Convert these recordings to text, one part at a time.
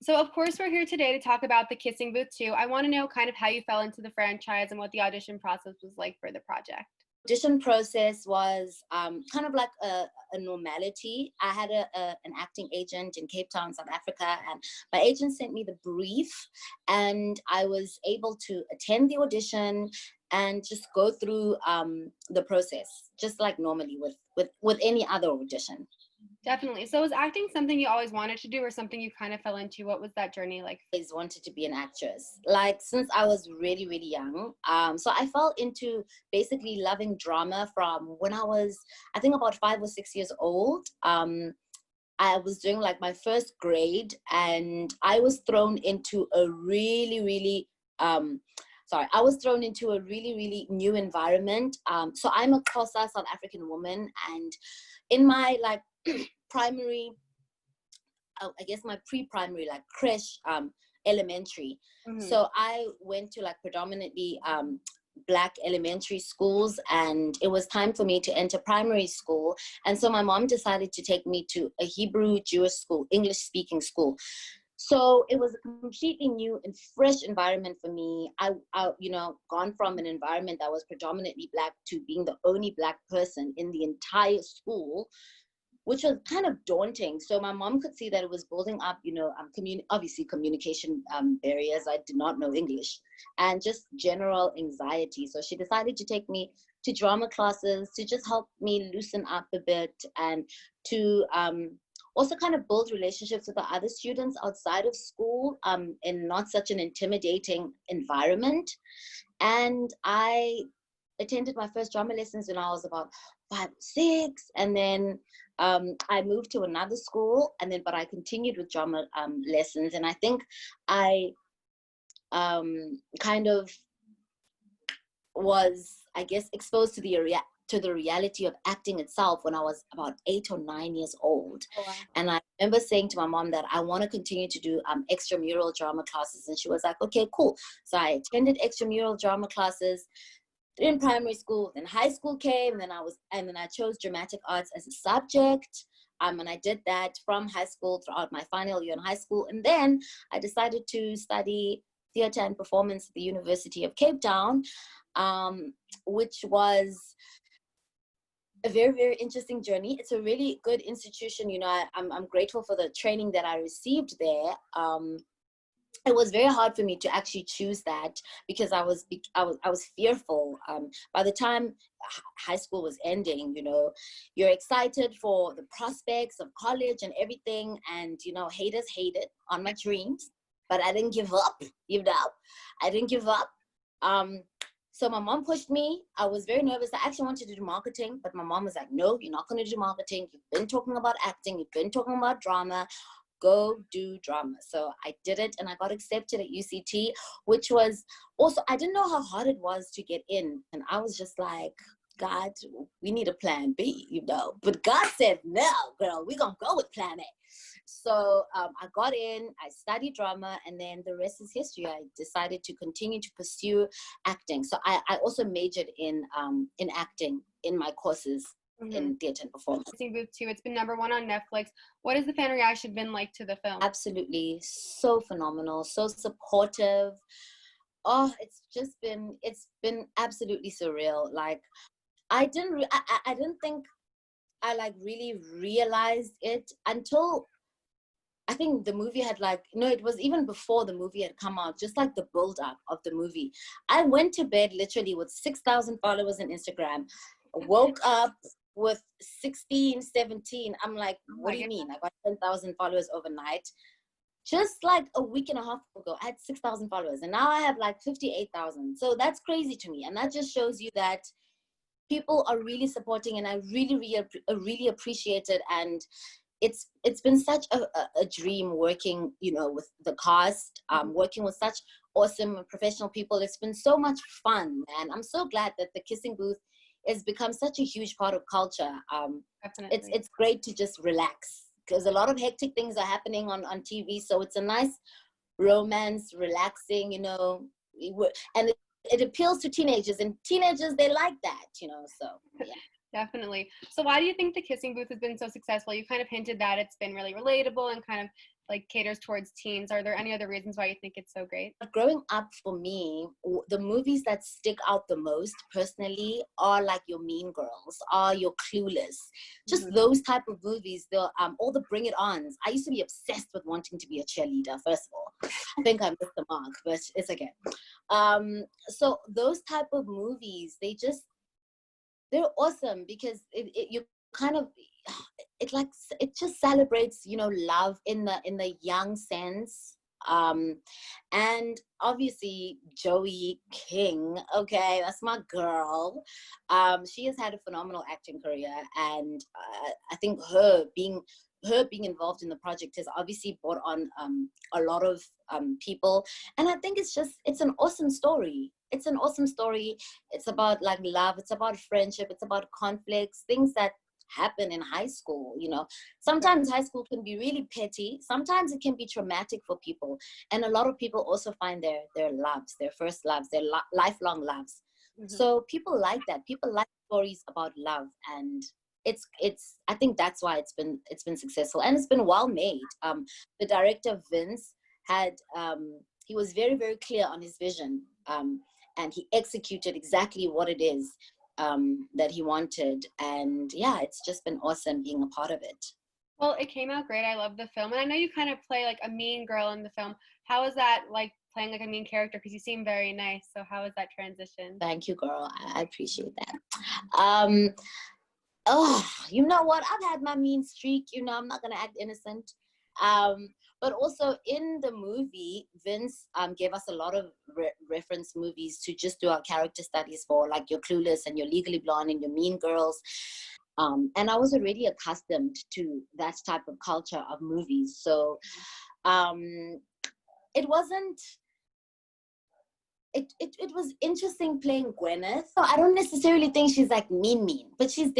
So of course we're here today to talk about the Kissing Booth 2. I want to know kind of how you fell into the franchise and what the audition process was like for the project. Audition process was kind of like a normality. I had an acting agent in Cape Town, South Africa, and my agent sent me the brief, and I was able to attend the audition and just go through the process, just like normally with any other audition. Definitely. So was acting something you always wanted to do or something you kind of fell into? What was that journey like? I always wanted to be an actress, like since I was really, really young. So I fell into basically loving drama from when I was, I think, about 5 or 6 years old. I was doing like my first grade, and I was thrown into a I was thrown into a really, really new environment. So I'm a Xhosa South African woman, and in my like primary, I guess my pre-primary, like creche, elementary. Mm-hmm. So I went to like predominantly Black elementary schools, and it was time for me to enter primary school. And so my mom decided to take me to a Hebrew Jewish school, English speaking school. So it was a completely new and fresh environment for me. I gone from an environment that was predominantly Black to being the only Black person in the entire school, which was kind of daunting. So my mom could see that it was building up, obviously communication barriers. I did not know English, and just general anxiety. So she decided to take me to drama classes to just help me loosen up a bit, and to also kind of build relationships with the other students outside of school, in not such an intimidating environment. And I attended my first drama lessons when I was about 5 or 6, and then I moved to another school, but I continued with drama lessons. And I think I kind of was, I guess, exposed to the reality of acting itself when I was about 8 or 9 years old. Oh, wow. And I remember saying to my mom that I want to continue to do extramural drama classes, and she was like, okay, cool. So I attended extramural drama classes in primary school. Then high school came, and then I chose dramatic arts as a subject. And I did that from high school throughout my final year in high school. And then I decided to study theater and performance at the University of Cape Town, which was a very, very interesting journey. It's a really good institution. I'm grateful for the training that I received there. It was very hard for me to actually choose that, because I was fearful. By the time high school was ending, you're excited for the prospects of college and everything, and haters hated on my dreams, but I didn't give up. I didn't give up. So my mom pushed me. I was very nervous. I actually wanted to do marketing, but my mom was like, no, you're not going to do marketing. You've been talking about acting. You've been talking about drama. Go do drama. So I did it, and I got accepted at UCT, which was also, I didn't know how hard it was to get in. And I was just like, God, we need a plan B, But God said, no, girl, we're going to go with plan A. So I got in, I studied drama, and then the rest is history. I decided to continue to pursue acting. So I also majored in acting in my courses. Mm-hmm. In theater and performance. Kissing Booth 2, it's been #1 on Netflix. What has the fan reaction been like to the film? Absolutely, so phenomenal, so supportive. Oh, it's been absolutely surreal. Like, I didn't think I like really realized it until I think the movie had it was even before the movie had come out, just like the build up of the movie. I went to bed literally with 6,000 followers on Instagram, woke up with 16, 17. I'm like, what do you mean? I got 10,000 followers overnight. Just like a week and a half ago, I had 6,000 followers, and now I have like 58,000. So that's crazy to me. And that just shows you that people are really supporting, and I really appreciate it. And it's been such a dream working, with the cast, working with such awesome and professional people. It's been so much fun, and I'm so glad that the Kissing Booth has become such a huge part of culture. It's great to just relax, because a lot of hectic things are happening on TV. So it's a nice romance, relaxing, and it appeals to teenagers, and teenagers, they like that, so yeah. Definitely. So why do you think the kissing booth has been so successful? You kind of hinted that it's been really relatable and kind of like caters towards teens. Are there any other reasons why you think it's so great? Growing up for me, the movies that stick out the most personally are like your Mean Girls, are your Clueless, just those type of movies. The all the Bring It Ons. I used to be obsessed with wanting to be a cheerleader. First of all, I think I missed the mark, but it's okay. So those type of movies, they're awesome because you kind of it just celebrates, you know, love in the young sense. And obviously Joey King, okay, that's my girl. She has had a phenomenal acting career, and I think her being involved in the project has obviously brought on a lot of people. And I think it's an awesome story. It's an awesome story. It's about like love, it's about friendship, it's about conflicts, things that happen in high school. You know, sometimes high school can be really petty, sometimes it can be traumatic for people, and a lot of people also find their loves, their first loves, their lifelong loves. So people like that, people like stories about love, and it's I think that's why it's been successful, and it's been well made. The director Vince had he was very, very clear on his vision, and he executed exactly what it is that he wanted. And yeah, it's just been awesome being a part of it. Well, it came out great. I love the film. And I know you kind of play like a mean girl in the film. How is that like playing like a mean character? Because you seem very nice. So how is that transition? Thank you, girl. I appreciate that. Oh, you know what? I've had my mean streak. You know, I'm not going to act innocent. But also in the movie, Vince gave us a lot of reference movies to just do our character studies for, like your Clueless and your Legally Blonde and your Mean Girls. And I was already accustomed to that type of culture of movies. So it wasn't, it was interesting playing Gwyneth. So I don't necessarily think she's like mean, but she is,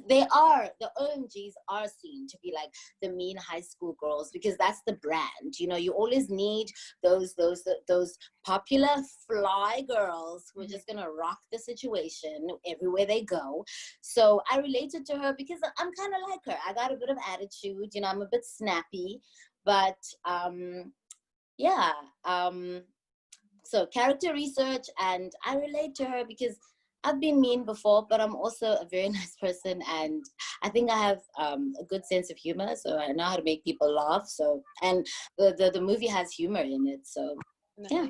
the OMGs are seen to be like the mean high school girls, because that's the brand. You know, you always need those popular fly girls who are just gonna rock the situation everywhere they go. So I related to her because I'm kind of like her. I got a bit of attitude, you know, I'm a bit snappy, but yeah. So character research, and I relate to her because I've been mean before, but I'm also a very nice person, and I think I have a good sense of humor, so I know how to make people laugh. So, and the movie has humor in it, so yeah.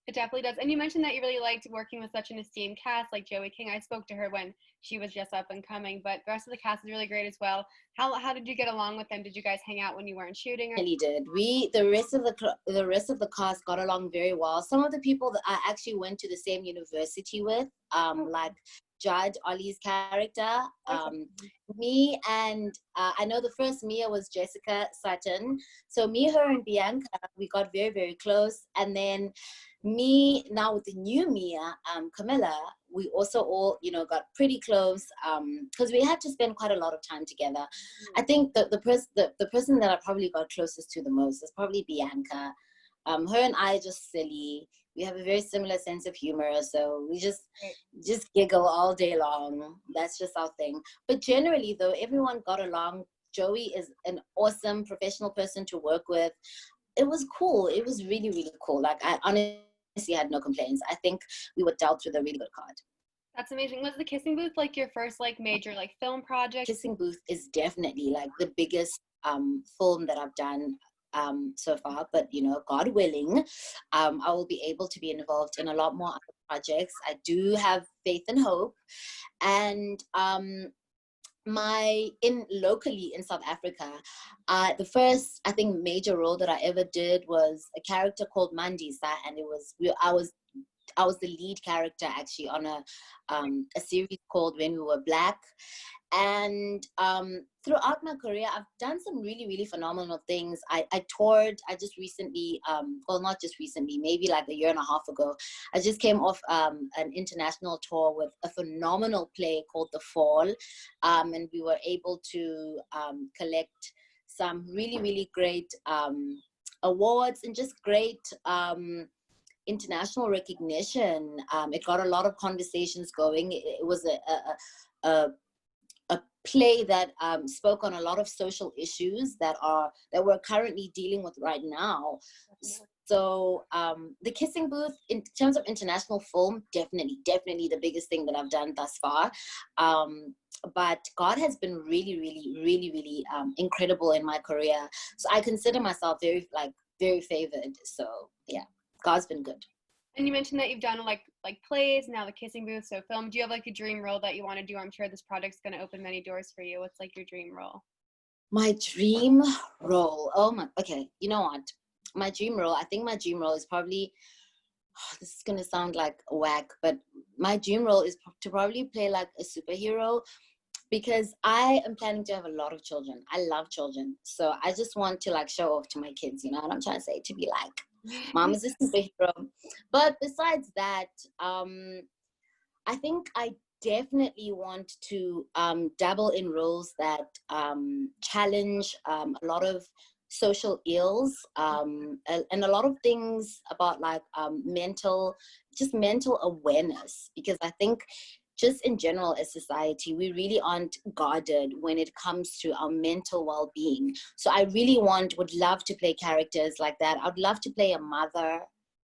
It definitely does. And you mentioned that you really liked working with such an esteemed cast like Joey King. I spoke to her when she was just up and coming, but the rest of the cast is really great as well. How did you get along with them? Did you guys hang out when you weren't shooting? Or? Really did. The rest of the cast got along very well. Some of the people that I actually went to the same university with, like Judge Ollie's character, me and I know the first Mia was Jessica Sutton. So me, her, and Bianca, we got very, very close. And then me now with the new Mia, Camilla, we also all, you know, got pretty close because we had to spend quite a lot of time together. I think the person that I probably got closest to the most is probably Bianca. Her and I are just silly. We have a very similar sense of humor, so we just giggle all day long. That's just our thing. But generally, though, everyone got along. Joey is an awesome professional person to work with. It was cool. It was really, really cool. Like, I honestly had no complaints. I think we were dealt with a really good card. That's amazing. Was the Kissing Booth like your first like major like film project? Kissing Booth is definitely like the biggest film that I've done so far, but you know, God willing, I will be able to be involved in a lot more other projects. I do have faith and hope. And locally in South Africa, the first, I think, major role that I ever did was a character called Mandisa, and I was the lead character actually on a series called When We Were Black. And throughout my career, I've done some really, really phenomenal things. I toured. I just recently, well, not just recently, maybe like a year and a half ago, I just came off an international tour with a phenomenal play called The Fall. And we were able to collect some really, really great awards and just great international recognition. It got a lot of conversations going. It was a play that spoke on a lot of social issues that we're currently dealing with right now. So the Kissing Booth, in terms of international film, definitely the biggest thing that I've done thus far. But God has been really incredible in my career. So I consider myself very favored. So yeah, God's been good. And you mentioned that you've done like plays, now the Kissing Booth, so film. Do you have like a dream role that you want to do? I'm sure this project's going to open many doors for you. What's like your dream role? My dream role. Okay. You know what? My dream role, I think my dream role is probably, this is going to sound like whack, but my dream role is to probably play like a superhero, because I am planning to have a lot of children. I love children. So I just want to like show off to my kids, you know what I'm trying to say? To be like, Mom is a superhero. But besides that, I think I definitely want to dabble in roles that challenge a lot of social ills, and a lot of things about like mental awareness, because I think just in general as society, we really aren't guarded when it comes to our mental well-being. So I really would love to play characters like that. I'd love to play a mother.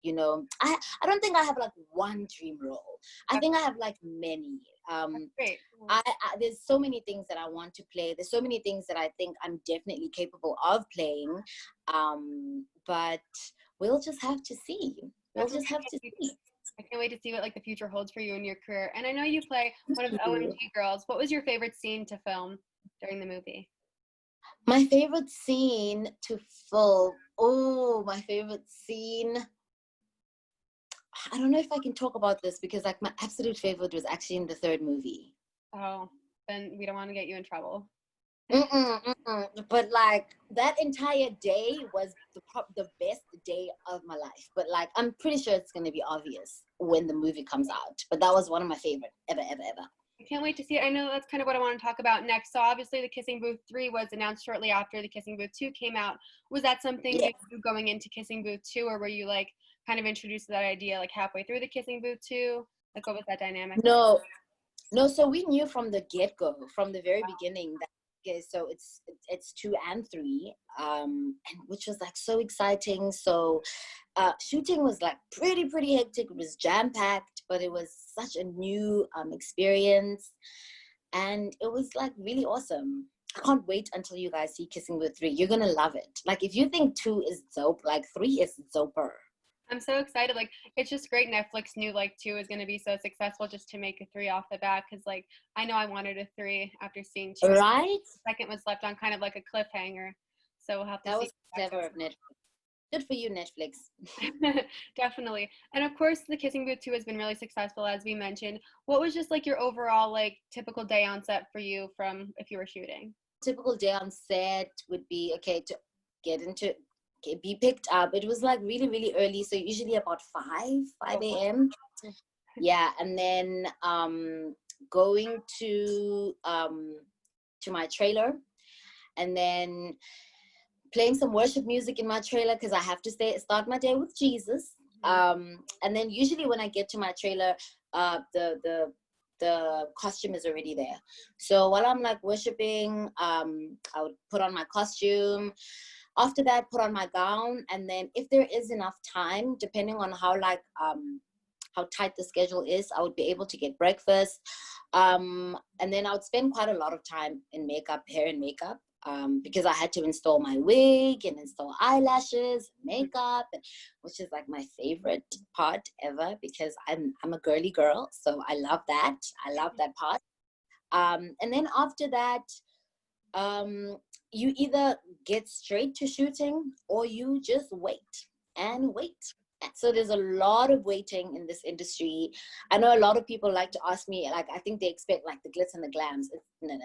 You know, I don't think I have like one dream role. I think I have like many. Great. There's so many things that I want to play. There's so many things that I think I'm definitely capable of playing. But we'll just have to see. We'll just have to see. I can't wait to see what like the future holds for you in your career. And I know you play one of the OMG girls. What was your favorite scene to film during the movie? My favorite scene to film. Oh, my favorite scene. I don't know if I can talk about this, because like my absolute favorite was actually in the third movie. Oh, then we don't want to get you in trouble. But like that entire day was the best day of my life. But like I'm pretty sure it's going to be obvious when the movie comes out. But that was one of my favorite ever. I can't wait to see it. I know that's kind of what I want to talk about next. So obviously the Kissing Booth 3 was announced shortly after the Kissing Booth 2 came out. Was that something you knew going into Kissing Booth 2, or were you like kind of introduced to that idea like halfway through the Kissing Booth 2? Like what was that dynamic? No, so we knew from the get-go, from the very beginning, that okay, so it's 2 and 3, and which was like so exciting. So shooting was like pretty hectic. It was jam-packed, but it was such a new experience, and it was like really awesome. I can't wait until you guys see Kissing Booth 3. You're gonna love it. Like if you think 2 is dope, like 3 is doper. I'm so excited. Like, it's just great Netflix knew like 2 is going to be so successful just to make a 3 off the bat. Because like I know I wanted a 3 after seeing 2. Right? The second was left on kind of like a cliffhanger. So we'll have to see. That was clever of Netflix. Good for you, Netflix. Definitely. And of course, the Kissing Booth 2 has been really successful, as we mentioned. What was just like your overall like typical day on set for you from if you were shooting? Typical day on set would be, okay, to be picked up. It was like really early, so usually about 5 a.m. Yeah, and then going to my trailer, and then playing some worship music in my trailer, because I have to start my day with Jesus. And then usually when I get to my trailer, the costume is already there. So while I'm like worshiping, I would put on my costume. After that, put on my gown, and then if there is enough time, depending on how tight the schedule is, I would be able to get breakfast. And then I would spend quite a lot of time in hair and makeup, because I had to install my wig and install eyelashes, makeup, which is like my favorite part ever, because I'm a girly girl, so I love that. I love that part. And then after that, you either get straight to shooting or you just wait and wait. So there's a lot of waiting in this industry. I know a lot of people like to ask me, like, I think they expect like the glitz and the glams. No.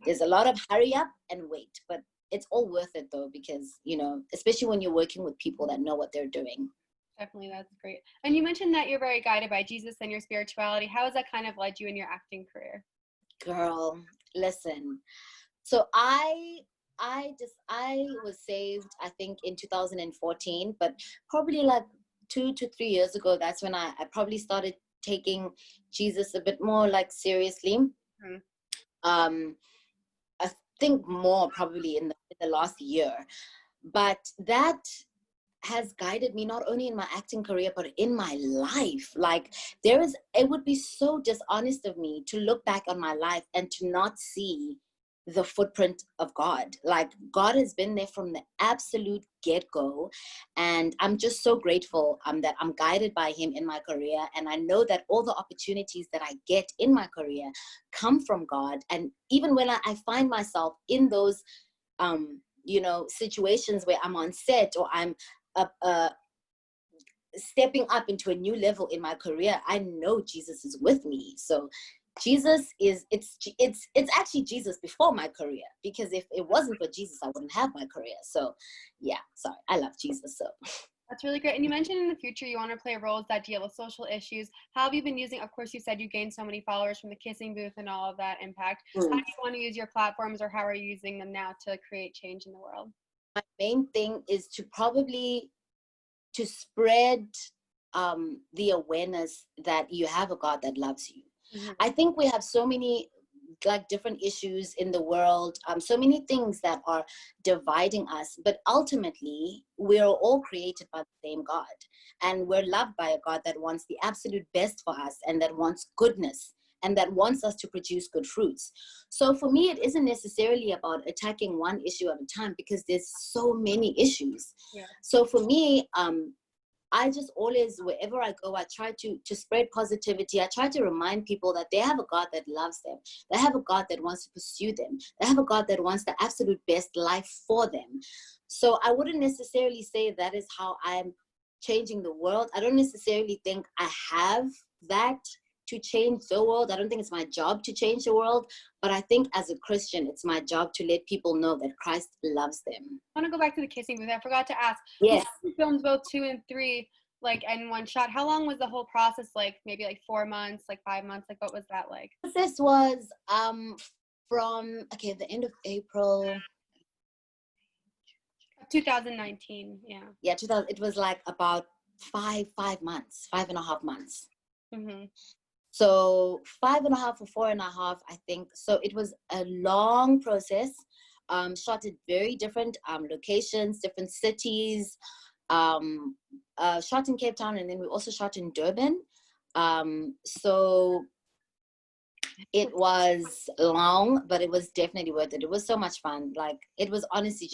There's a lot of hurry up and wait, but it's all worth it though, because, you know, especially when you're working with people that know what they're doing. Definitely, that's great. And you mentioned that you're very guided by Jesus and your spirituality. How has that kind of led you in your acting career? Girl, listen. So I was saved, I think, in 2014, but probably like 2 to 3 years ago, that's when I probably started taking Jesus a bit more like seriously. Mm-hmm. I think more probably in the last year, but that has guided me not only in my acting career but in my life. Like, it would be so dishonest of me to look back on my life and to not see the footprint of God. Like, God has been there from the absolute get-go, and I'm just so grateful that I'm guided by him in my career, and I know that all the opportunities that I get in my career come from God. And even when I find myself in those situations where I'm on set or I'm stepping up into a new level in my career, I know Jesus is with me. So Jesus is, it's actually Jesus before my career, because if it wasn't for Jesus, I wouldn't have my career. So yeah, sorry, I love Jesus. So that's really great. And you mentioned in the future you want to play roles that deal with social issues. How have you been using, of course you said you gained so many followers from the kissing booth and all of that impact. How do you want to use your platforms, or how are you using them now to create change in the world? My main thing is to spread the awareness that you have a God that loves you. Mm-hmm. I think we have so many like different issues in the world, so many things that are dividing us, but ultimately we're all created by the same God, and we're loved by a God that wants the absolute best for us, and that wants goodness, and that wants us to produce good fruits. So for me, it isn't necessarily about attacking one issue at a time, because there's so many issues. Yeah. So for me, I just always, wherever I go, I try to spread positivity. I try to remind people that they have a God that loves them. They have a God that wants to pursue them. They have a God that wants the absolute best life for them. So I wouldn't necessarily say that is how I'm changing the world. I don't necessarily think I have that to change the world. I don't think it's my job to change the world, but I think as a Christian, it's my job to let people know that Christ loves them. I want to go back to the kissing booth. I forgot to ask. Yes. You filmed both 2 and 3, like in one shot. How long was the whole process? Like maybe like 4 months, like 5 months? Like what was that like? This was from the end of April. 2019, yeah. Yeah, 2000. It was like about 5 months, 5.5 months. Mm-hmm. So 5.5 or 4.5, I think. So it was a long process. Shot at very different locations, different cities. Shot in Cape Town, and then we also shot in Durban. So it was long, but it was definitely worth it. It was so much fun. Like, it was honestly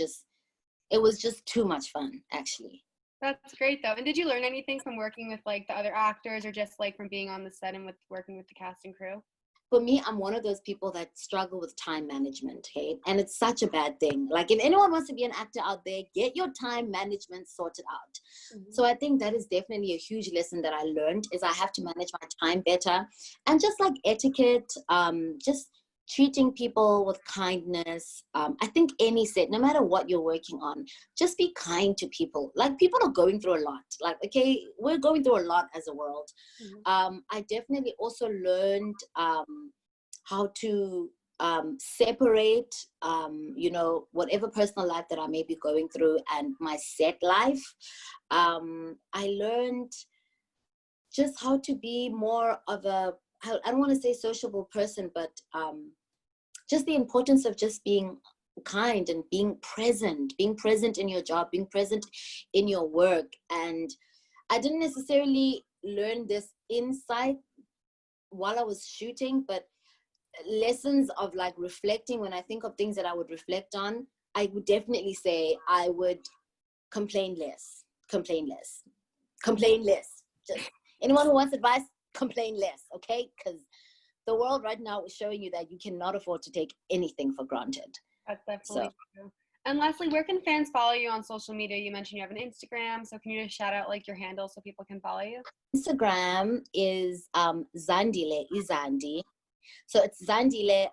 it was just too much fun, actually. That's great though. And did you learn anything from working with like the other actors, or just like from being on the set and with working with the cast and crew? For me, I'm one of those people that struggle with time management, okay? And it's such a bad thing. Like, if anyone wants to be an actor out there, get your time management sorted out. Mm-hmm. So I think that is definitely a huge lesson that I learned, is I have to manage my time better. And just like etiquette, just treating people with kindness. I think any set, no matter what you're working on, just be kind to people. Like, people are going through a lot. Like, okay, we're going through a lot as a world. Mm-hmm. I definitely also learned how to separate, whatever personal life that I may be going through and my set life. I learned just how to be more of I don't want to say sociable person, but just the importance of just being kind and being present in your job, being present in your work. And I didn't necessarily learn this insight while I was shooting, but lessons of like reflecting. When I think of things that I would reflect on, I would definitely say I would complain less. Just anyone who wants advice, complain less, okay? Because the world right now is showing you that you cannot afford to take anything for granted. That's definitely true. And lastly, where can fans follow you on social media? You mentioned you have an Instagram, so can you just shout out like your handle so people can follow you? Instagram is Zandile-Izandi. So it's Zandile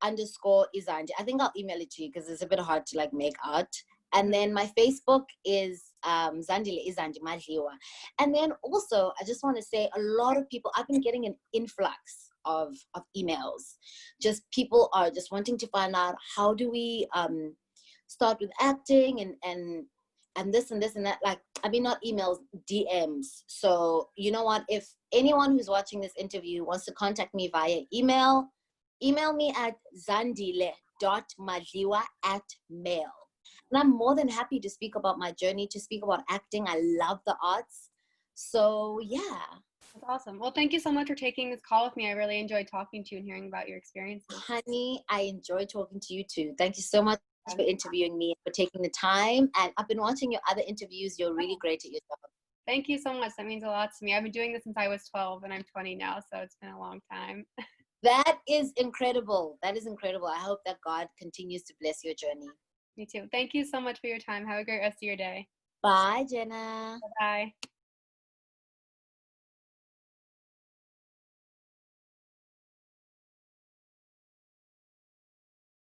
_Izande. I think I'll email it to you because it's a bit hard to like make out. And then my Facebook is Zandile-Izandi Madliwa. And then also, I just want to say, a lot of people, I've been getting an influx of emails. Just people are just wanting to find out, how do we start with acting, and and this and this and that. Like, I mean, not emails, DMs. So you know what? If anyone who's watching this interview wants to contact me via email, email me at zandile.madliwa@mail. And I'm more than happy to speak about my journey, to speak about acting. I love the arts. So yeah. That's awesome. Well, thank you so much for taking this call with me. I really enjoyed talking to you and hearing about your experiences. Honey, I enjoy talking to you too. Thank you so much for interviewing me, for taking the time. And I've been watching your other interviews. You're really great at your job. Thank you so much. That means a lot to me. I've been doing this since I was 12 and I'm 20 now, so it's been a long time. That is incredible. That is incredible. I hope that God continues to bless your journey. Me too. Thank you so much for your time. Have a great rest of your day. Bye, Jenna. Bye.